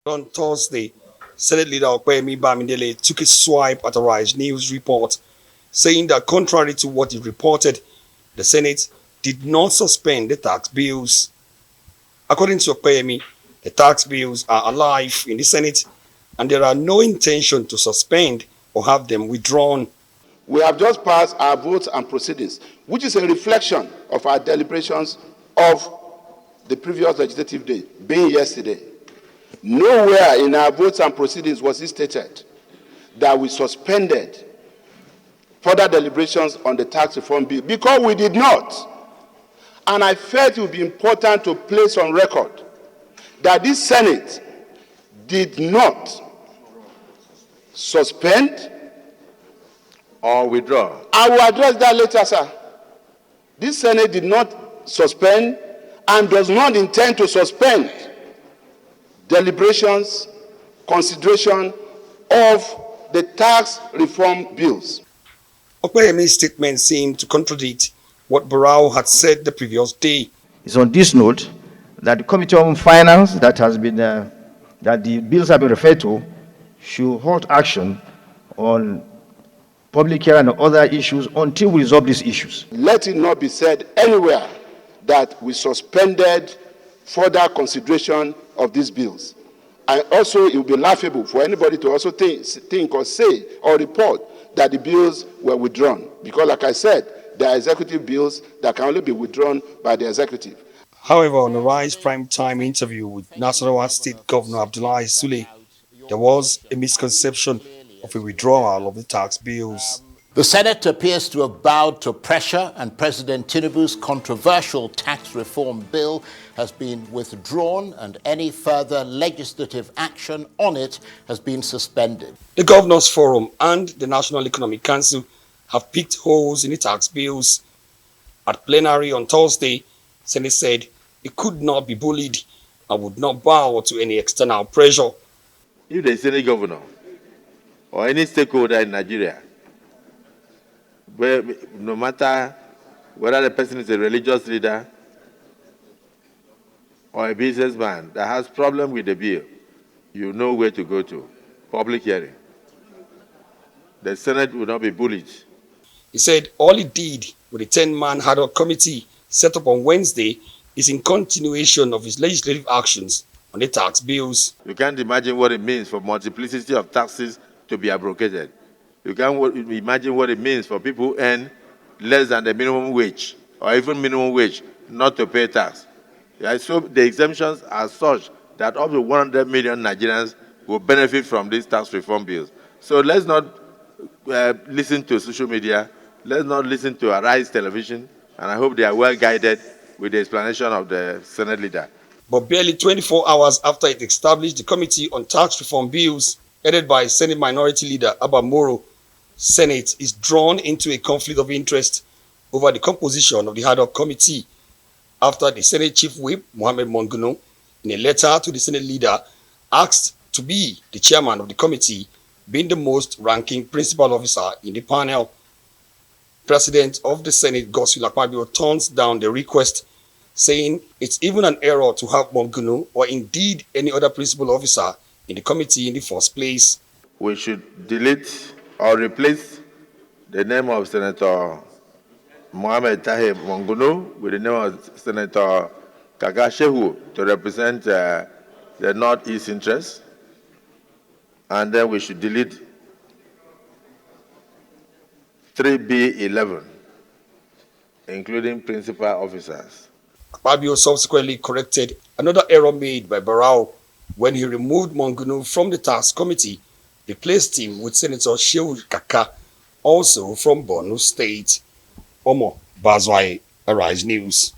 On Thursday, Senate leader Opeyemi Bamidele took a swipe at Arise News report, saying that contrary to what he reported, the Senate did not suspend the tax bills. According to Opeyemi, the tax bills are alive in the Senate and there are no intention to suspend or have them withdrawn. We have just passed our votes and proceedings, which is a reflection of our deliberations of the previous legislative day, being yesterday. Nowhere in our votes and proceedings was it stated that we suspended further deliberations on the tax reform bill, because we did not. And I felt it would be important to place on record that this Senate did not suspend or withdraw. I will address that later, sir. This Senate did not suspend and does not intend to suspend deliberations, consideration of the tax reform bills. Opeyemi's statement seemed to contradict what Barrow had said the previous day. It's on this note that the Committee on Finance that has been that the bills have been referred to should halt action on public hearing and other issues until we resolve these issues. Let it not be said anywhere that we suspended further consideration of these bills. And also, it would be laughable for anybody to also think or say or report that the bills were withdrawn. Because, like I said, there are executive bills that can only be withdrawn by the executive. However, on a Rise prime time interview with Nasarawa State Governor Abdullahi Sule, there was a misconception of a withdrawal of the tax bills. The Senate appears to have bowed to pressure, and President Tinubu's controversial tax reform bill has been withdrawn, and any further legislative action on it has been suspended. The Governors Forum and the National Economic Council have picked holes in the tax bills. At plenary on Thursday, Senate said it could not be bullied and would not bow to any external pressure. If there is any governor or any stakeholder in Nigeria, where no matter whether the person is a religious leader or a businessman that has problem with the bill, you know where to go to. Public hearing. The Senate will not be bullied. He said all he did with the 10-man ad hoc committee set up on Wednesday is in continuation of his legislative actions on the tax bills. You can't imagine what it means for multiplicity of taxes to be abrogated. You can't imagine what it means for people who earn less than the minimum wage or even minimum wage not to pay tax. Yeah, so the exemptions are such that up to 100 million Nigerians will benefit from these tax reform bills. So let's not listen to social media. Let's not listen to Arise Television. And I hope they are well guided with the explanation of the Senate leader. But barely 24 hours after it established the Committee on Tax Reform Bills, headed by Senate Minority Leader Abba Moro, Senate is drawn into a conflict of interest over the composition of the ad hoc committee after the Senate Chief Whip, Mohammed Monguno, in a letter to the Senate leader, asked to be the chairman of the committee, being the most ranking principal officer in the panel. President of the Senate, Godswill Akpabio, turns down the request, saying it's even an error to have Monguno or indeed any other principal officer in the committee in the first place. We should delete or replace the name of Senator Mohamed Tahir Monguno with the name of Senator Kaka Shehu to represent the Northeast interests. And then we should delete 3B11, including principal officers. Akpabio subsequently corrected another error made by Barrow when he removed Monguno from the tax committee, replaced him with Senator Shehu Kaka, also from Borno State. Omo Bazwai, Arise News.